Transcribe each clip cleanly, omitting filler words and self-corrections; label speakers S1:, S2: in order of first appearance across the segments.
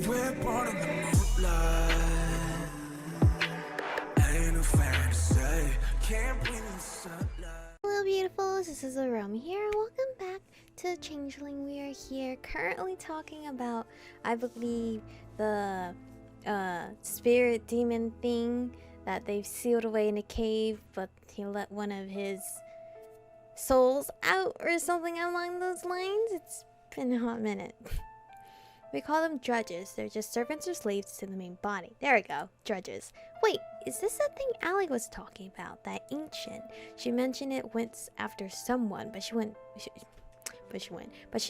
S1: We're born in the moonlight. Ain't no fantasy. Can't breathe in the sunlight.
S2: Hello beautifuls, this is Aromie here. Welcome back to Changeling. We are here currently talking about, I believe, the spirit demon thing that they've sealed away in a cave, but he let one of his souls out or something along those lines. It's been a hot minute. We call them drudges. They're just servants or slaves to the main body. There we go, drudges. Wait, is this the thing Allie was talking about? That ancient? She mentioned it went after someone, but she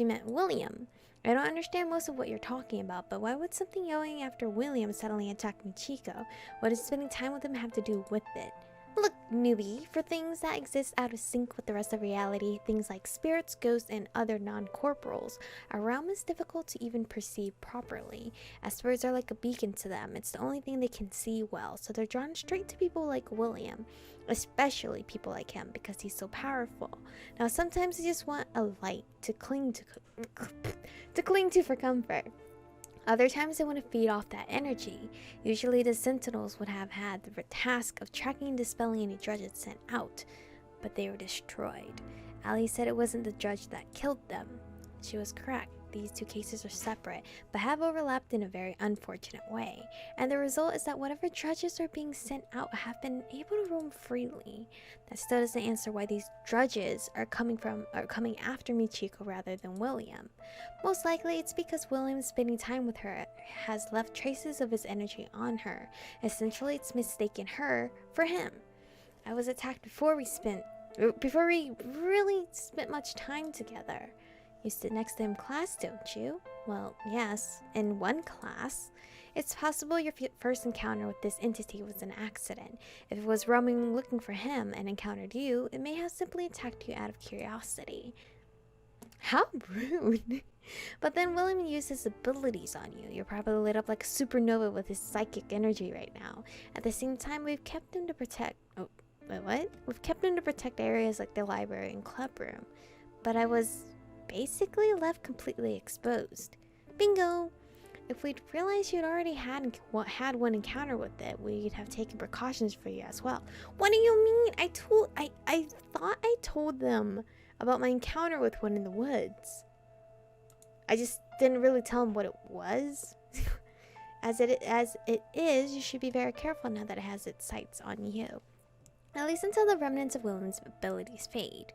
S2: meant William. I don't understand most of what you're talking about, but why would something going after William suddenly attack Michiko? What does spending time with him have to do with it? Look, newbie, for things that exist out of sync with the rest of reality, things like spirits, ghosts, and other non-corporals, a realm is difficult to even perceive properly, as spirits are like a beacon to them. It's the only thing they can see well, so they're drawn straight to people like William, especially people like him, because he's so powerful. Now, sometimes they just want a light to cling to for comfort. Other times they want to feed off that energy. Usually the sentinels would have had the task of tracking and dispelling any drudges sent out, but they were destroyed. Allie said it wasn't the drudge that killed them. She was correct. These two cases are separate, but have overlapped in a very unfortunate way, and the result is that whatever drudges are being sent out have been able to roam freely. That still doesn't answer why these drudges are coming after Michiko rather than William. Most likely it's because William spending time with her has left traces of his energy on her. Essentially, it's mistaken her for him. I was attacked before we really spent much time together. You sit next to him in class, don't you? Well, yes, in one class. It's possible your first encounter with this entity was an accident. If it was roaming looking for him and encountered you, it may have simply attacked you out of curiosity. How rude. But then William used his abilities on you. You're probably lit up like a supernova with his psychic energy right now. At the same time, we've kept him to protect... Oh, wait, what? We've kept him to protect areas like the library and clubroom. But I was basically left completely exposed. Bingo! If we'd realized you'd already had one encounter with it, we'd have taken precautions for you as well. What do you mean? I thought I told them about my encounter with one in the woods. I just didn't really tell them what it was. As it is, you should be very careful now that it has its sights on you. At least until the remnants of William's abilities fade.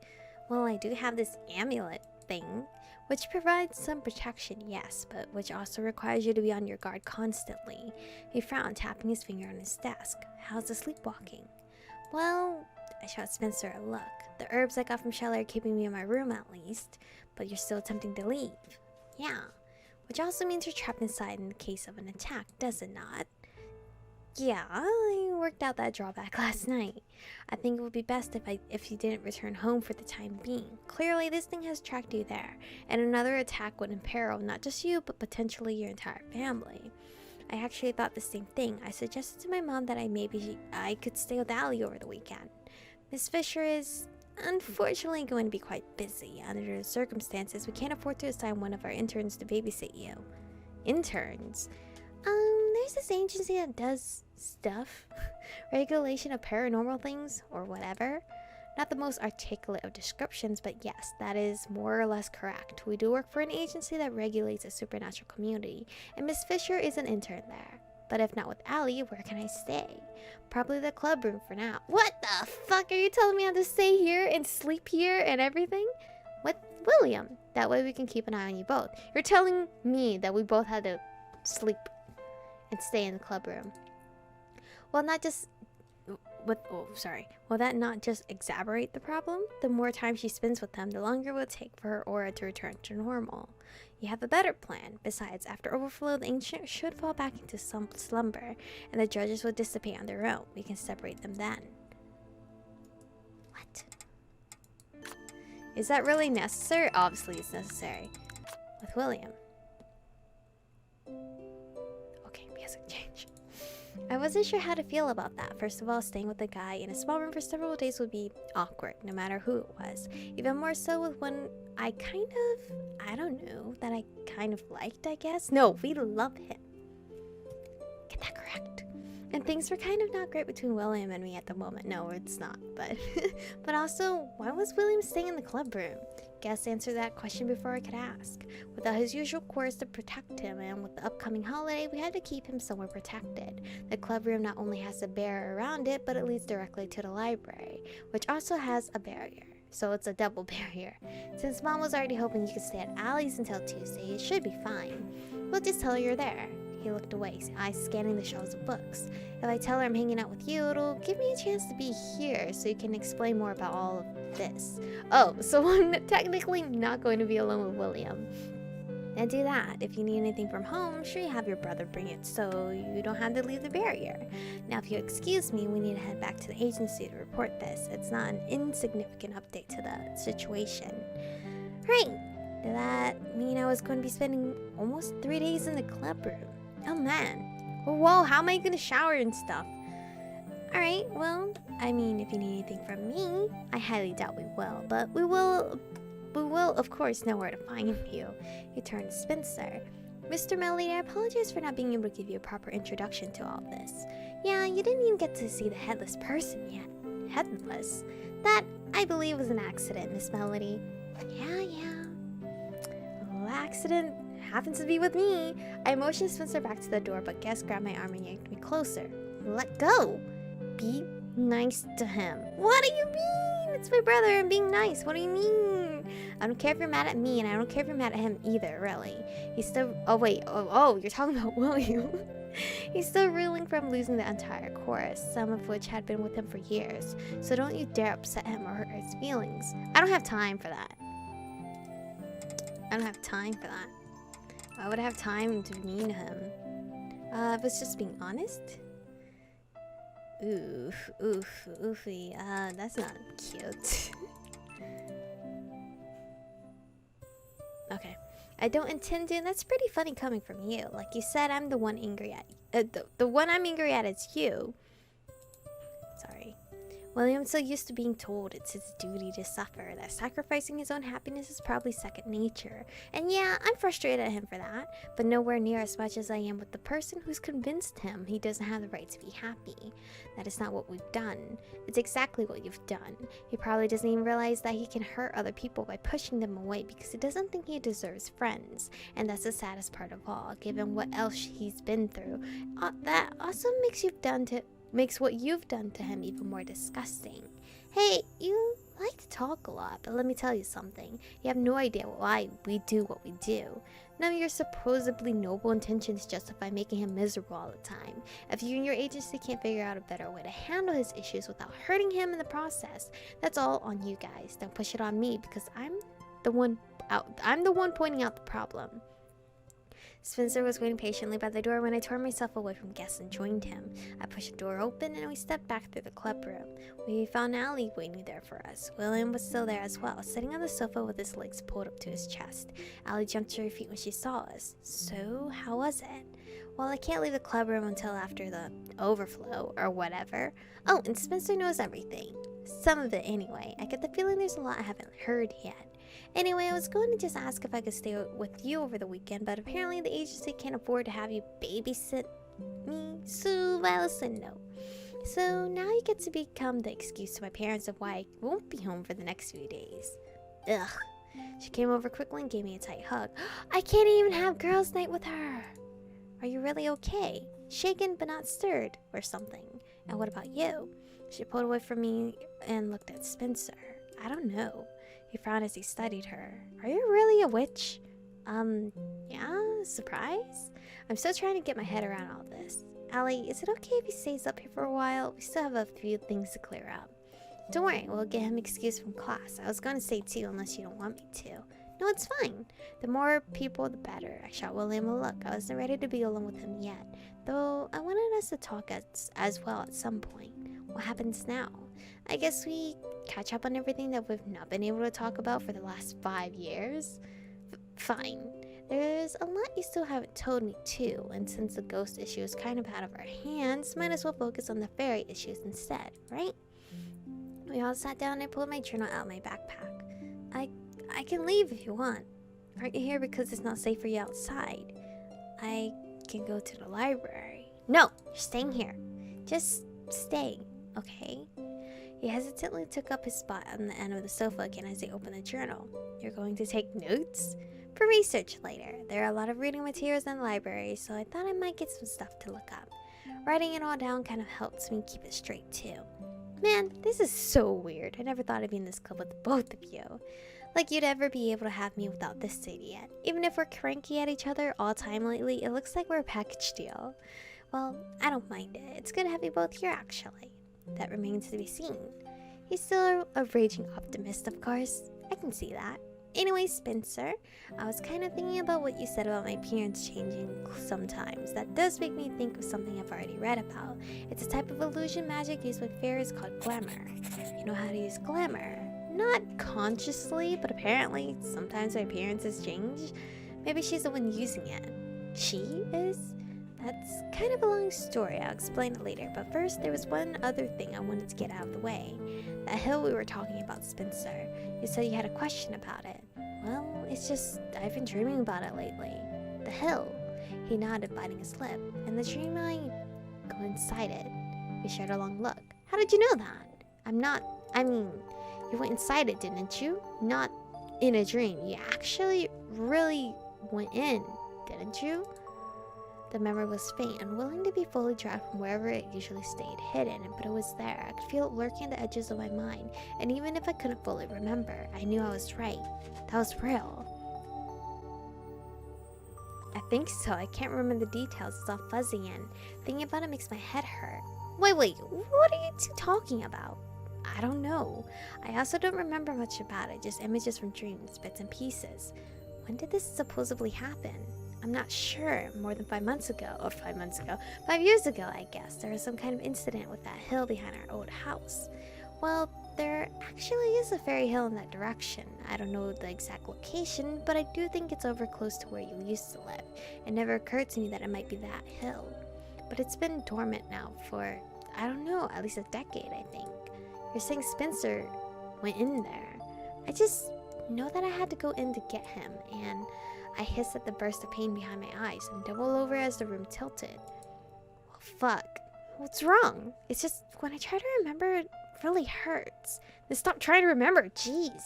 S2: Well, I do have this amulet thing, which provides some protection, yes, but which also requires you to be on your guard constantly. He frowned, tapping his finger on his desk. How's the sleepwalking? Well, I shot Spencer a look. The herbs I got from Shelley are keeping me in my room at least, but you're still attempting to leave. Yeah, which also means you're trapped inside in the case of an attack, does it not? Yeah, I worked out that drawback last night. I think it would be best if you didn't return home for the time being. Clearly, this thing has tracked you there, and another attack would imperil not just you, but potentially your entire family. I actually thought the same thing. I suggested to my mom that I could stay with Allie over the weekend. Miss Fisher is unfortunately going to be quite busy. Under the circumstances, we can't afford to assign one of our interns to babysit you. Interns? There's this agency that does stuff. Regulation of paranormal things, or whatever. Not the most articulate of descriptions, but yes, that is more or less correct. We do work for an agency that regulates a supernatural community, and Miss Fisher is an intern there. But if not with Allie, where can I stay? Probably the club room for now. What the fuck? Are you telling me I have to stay here and sleep here and everything? With William. That way we can keep an eye on you both. You're telling me that we both had to sleep and stay in the club room. Will that not just exacerbate the problem? The more time she spends with them, the longer it will take for her aura to return to normal. You have a better plan. Besides, after overflow, the ancient should fall back into some slumber, and the drudges will dissipate on their own. We can separate them then. What? Is that really necessary? Obviously it's necessary. With William. Okay, music change. I wasn't sure how to feel about that. First of all, staying with a guy in a small room for several days would be awkward, no matter who it was. Even more so with one I kind of liked, I guess. No, we love him. Get that correct. And things were kind of not great between William and me at the moment. No, it's not, but but also, why was William staying in the club room? Guess answer that question before I could ask. Without his usual course to protect him, and with the upcoming holiday, we had to keep him somewhere protected. The club room not only has a barrier around it, but it leads directly to the library, which also has a barrier. So it's a double barrier. Since Mom was already hoping you could stay at Allie's until Tuesday, it should be fine. We'll just tell her you're there. He looked away, his eyes scanning the shelves of books. If I tell her I'm hanging out with you, it'll give me a chance to be here so you can explain more about all of this. Oh, so I'm technically not going to be alone with William. And do that. If you need anything from home, sure you have your brother bring it so you don't have to leave the barrier. Now, if you excuse me, we need to head back to the agency to report this. It's not an insignificant update to the situation. Right. Did that mean I was going to be spending almost 3 days in the club room? Oh man. Whoa, how am I gonna shower and stuff? Alright, well, I mean, if you need anything from me, I highly doubt we will, but we will of course know where to find you. He turned to Spencer. Mr. Melody, I apologize for not being able to give you a proper introduction to all of this. Yeah, you didn't even get to see the headless person yet. Headless? That, I believe, was an accident, Miss Melody. Yeah. A little accident happens to be with me. I motioned Spencer back to the door, but Guess grabbed my arm and yanked me closer. Let go. Be nice to him. What do you mean? It's my brother and being nice. What do you mean? I don't care if you're mad at me, and I don't care if you're mad at him either, really. He's still... Oh, wait. Oh, you're talking about William. He's still reeling from losing the entire chorus, some of which had been with him for years. So don't you dare upset him or hurt his feelings. I don't have time for that. Why would I have time to be mean to him? I was just being honest. Oofy. That's not cute. Okay. I don't intend to, and that's pretty funny coming from you. Like you said, I'm the one angry at... the one I'm angry at is you. Sorry. William's so used to being told it's his duty to suffer that sacrificing his own happiness is probably second nature. And yeah, I'm frustrated at him for that, but nowhere near as much as I am with the person who's convinced him he doesn't have the right to be happy. That is not what we've done. It's exactly what you've done. He probably doesn't even realize that he can hurt other people by pushing them away because he doesn't think he deserves friends. And that's the saddest part of all, given what else he's been through. That also makes what you've done to him even more disgusting. Hey, you like to talk a lot, but let me tell you something. You have no idea why we do what we do. None of your supposedly noble intentions justify making him miserable all the time. If you and your agency can't figure out a better way to handle his issues without hurting him in the process, that's all on you guys. Don't push it on me because I'm the one pointing out the problem. Spencer was waiting patiently by the door when I tore myself away from Guess and joined him. I pushed the door open and we stepped back through the club room. We found Allie waiting there for us. William was still there as well, sitting on the sofa with his legs pulled up to his chest. Allie jumped to her feet when she saw us. So, how was it? Well, I can't leave the club room until after the overflow or whatever. Oh, and Spencer knows everything. Some of it anyway. I get the feeling there's a lot I haven't heard yet. Anyway, I was going to just ask if I could stay with you over the weekend, but apparently the agency can't afford to have you babysit me, so I said no. So now you get to become the excuse to my parents of why I won't be home for the next few days. Ugh. She came over quickly and gave me a tight hug. I can't even have girls' night with her. Are you really okay? Shaken but not stirred, or something? And what about you? She pulled away from me and looked at Spencer. I don't know. He frowned as he studied her. Are you really a witch? Yeah? Surprise? I'm still trying to get my head around all this. Allie, is it okay if he stays up here for a while? We still have a few things to clear up. Don't worry, we'll get him excused from class. I was going to stay too, unless you don't want me to. No, it's fine. The more people, the better. I shot William a look. I wasn't ready to be alone with him yet, though I wanted us to talk as well at some point. What happens now? I guess we catch up on everything that we've not been able to talk about for the last 5 years? Fine. There's a lot you still haven't told me too, and since the ghost issue is kind of out of our hands, might as well focus on the fairy issues instead, right? We all sat down and I pulled my journal out of my backpack. I can leave if you want. Aren't you here because it's not safe for you outside? I can go to the library. No, you're staying here. Just stay, okay? He hesitantly took up his spot on the end of the sofa again as he opened the journal. You're going to take notes? For research later. There are a lot of reading materials in the library, so I thought I might get some stuff to look up. Writing it all down kind of helps me keep it straight too. Man, this is so weird. I never thought I'd be in this club with both of you. Like you'd ever be able to have me without this idiot. Even if we're cranky at each other all time lately, it looks like we're a package deal. Well, I don't mind it. It's good to have you both here, actually. That remains to be seen. He's still a raging optimist, of course. I can see that. Anyway, Spencer, I was kind of thinking about what you said about my appearance changing sometimes. That does make me think of something I've already read about. It's a type of illusion magic used by fairies called glamour. You know how to use glamour? Not consciously, but apparently sometimes my appearances change. Maybe she's the one using it. She is? That's kind of a long story. I'll explain it later. But first, there was one other thing I wanted to get out of the way. That hill we were talking about, Spencer. You said you had a question about it. Well, it's just I've been dreaming about it lately. The hill. He nodded, biting his lip. In the dream, I go inside it. We shared a long look. How did you know that? You went inside it, didn't you? Not in a dream. You actually really went in, didn't you? The memory was faint, unwilling to be fully dragged from wherever it usually stayed hidden, but it was there. I could feel it lurking at the edges of my mind, and even if I couldn't fully remember, I knew I was right. That was real. I think so. I can't remember the details. It's all fuzzy, and thinking about it makes my head hurt. Wait, what are you two talking about? I don't know. I also don't remember much about it, just images from dreams, bits and pieces. When did this supposedly happen? I'm not sure. More than 5 months ago. 5 years ago, I guess. There was some kind of incident with that hill behind our old house. Well, there actually is a fairy hill in that direction. I don't know the exact location, but I do think it's over close to where you used to live. It never occurred to me that it might be that hill. But it's been dormant now for, I don't know, at least a decade, I think. You're saying Spencer went in there. I just know that I had to go in to get him, and I hissed at the burst of pain behind my eyes and doubled over as the room tilted. Well, fuck. What's wrong? It's just when I try to remember, it really hurts. Then stop trying to remember. Jeez.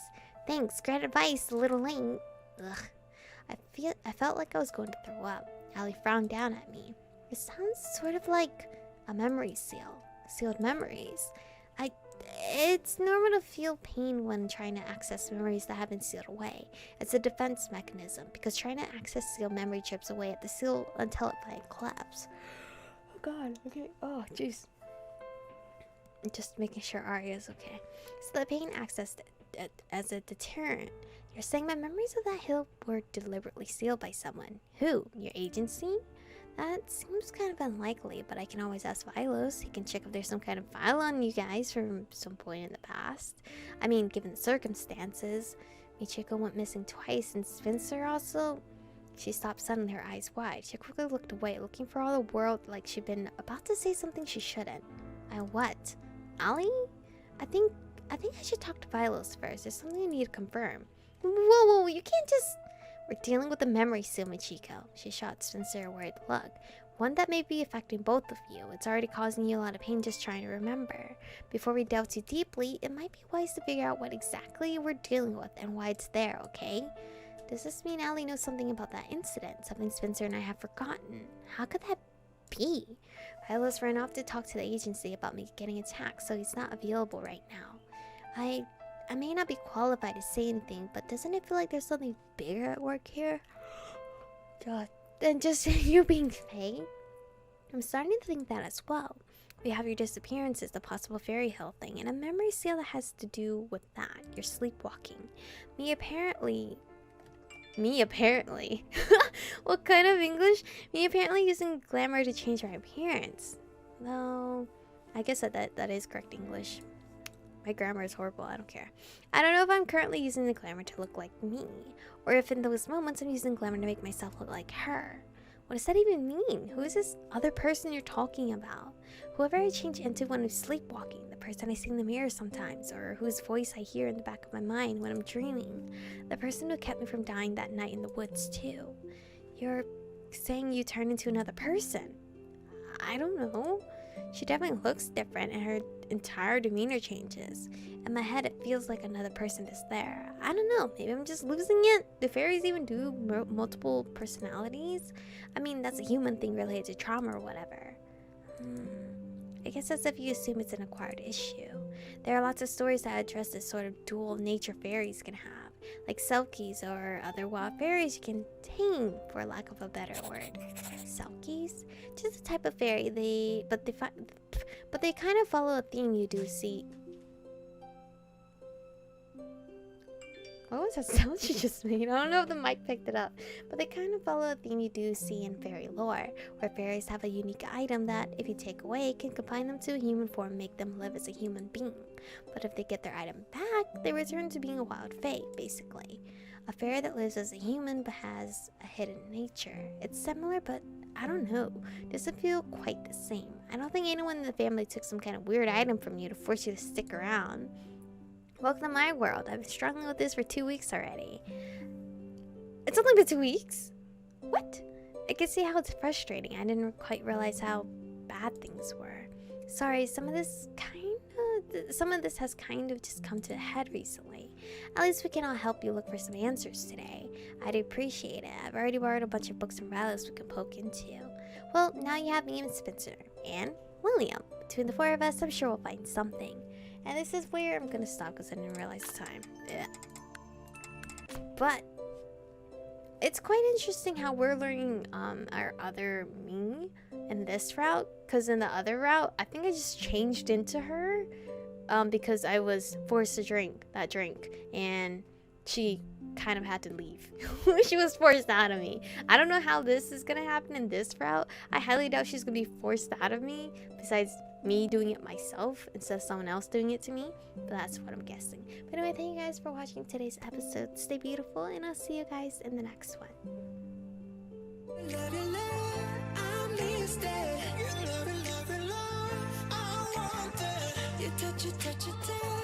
S2: Thanks. Great advice. A little late. Ugh. I felt like I was going to throw up. Allie frowned down at me. It sounds sort of like a memory seal. Sealed memories. It's normal to feel pain when trying to access memories that have been sealed away. It's a defense mechanism, because trying to access sealed memory chips away at the seal until it finally collapses. Oh god, okay. Oh, jeez. Just making sure Arya's okay. So the pain accessed it as a deterrent. You're saying my memories of that hill were deliberately sealed by someone. Who? Your agency? That seems kind of unlikely, but I can always ask Vilos. He can check if there's some kind of file on you guys from some point in the past. I mean, given the circumstances. Michiko went missing twice, and Spencer also... She stopped suddenly, her eyes wide. She quickly looked away, looking for all the world like she'd been about to say something she shouldn't. What? Allie? I think I should talk to Vilos first. There's something I need to confirm. Whoa, you can't just... We're dealing with a memory seal, Michiko. She shot Spencer a worried look. One that may be affecting both of you. It's already causing you a lot of pain just trying to remember. Before we delve too deeply, it might be wise to figure out what exactly we're dealing with and why it's there, okay? Does this mean Allie knows something about that incident? Something Spencer and I have forgotten? How could that be? Vilos ran off to talk to the agency about me getting attacked, so he's not available right now. I may not be qualified to say anything, but doesn't it feel like there's something bigger at work here? God, than just you being fake? I'm starting to think that as well. We have your disappearances, the possible fairy hill thing, and a memory seal that has to do with that. You're sleepwalking. Me apparently... What kind of English? Me apparently using glamour to change my appearance. Though, I guess that is correct English. My grammar is horrible, I don't care. I don't know if I'm currently using the glamour to look like me, or if in those moments I'm using glamour to make myself look like her. What does that even mean? Who is this other person you're talking about? Whoever I change into when I'm sleepwalking, the person I see in the mirror sometimes, or whose voice I hear in the back of my mind when I'm dreaming. The person who kept me from dying that night in the woods too. You're saying you turned into another person? I don't know. She definitely looks different and her entire demeanor changes. In my head, it feels like another person is there. I don't know, maybe I'm just losing it. Do fairies even do multiple personalities? I mean, that's a human thing related to trauma or whatever. I guess that's if you assume it's an acquired issue. There are lots of stories that address this sort of dual nature fairies can have, like selkies or other wild fairies you can tame, for lack of a better word. Selkies? Just a type of fairy. But they kind of follow a theme you do see. What was that sound she just made? I don't know if the mic picked it up. But they kind of follow a theme you do see in fairy lore, where fairies have a unique item that, if you take away, can confine them to a human form and make them live as a human being. But if they get their item back, they return to being a wild fae, basically. A fairy that lives as a human but has a hidden nature. It's similar, but I don't know. Doesn't feel quite the same. I don't think anyone in the family took some kind of weird item from you to force you to stick around. Welcome to my world. I've been struggling with this for 2 weeks already. It's only been 2 weeks? What? I can see how it's frustrating. I didn't quite realize how bad things were. Sorry, some of this has kind of just come to a head recently. At least we can all help you look for some answers today. I'd appreciate it. I've already borrowed a bunch of books and rattles we can poke into. Well, now you have me and Spencer, and William. Between the four of us, I'm sure we'll find something. And this is where I'm gonna stop because I didn't realize the time. But it's quite interesting how we're learning our other me in this route. Because in the other route, I think I just changed into her because I was forced to drink that drink. And she kind of had to leave. She was forced out of me. I don't know how this is gonna happen in this route. I highly doubt she's gonna be forced out of me, besides me doing it myself instead of someone else doing it to me. But that's what I'm guessing. But anyway, thank you guys for watching today's episode. Stay beautiful, and I'll see you guys in the next one.
S1: Love you, love, I missed it. You love it, love it, love, I want it. You touch it,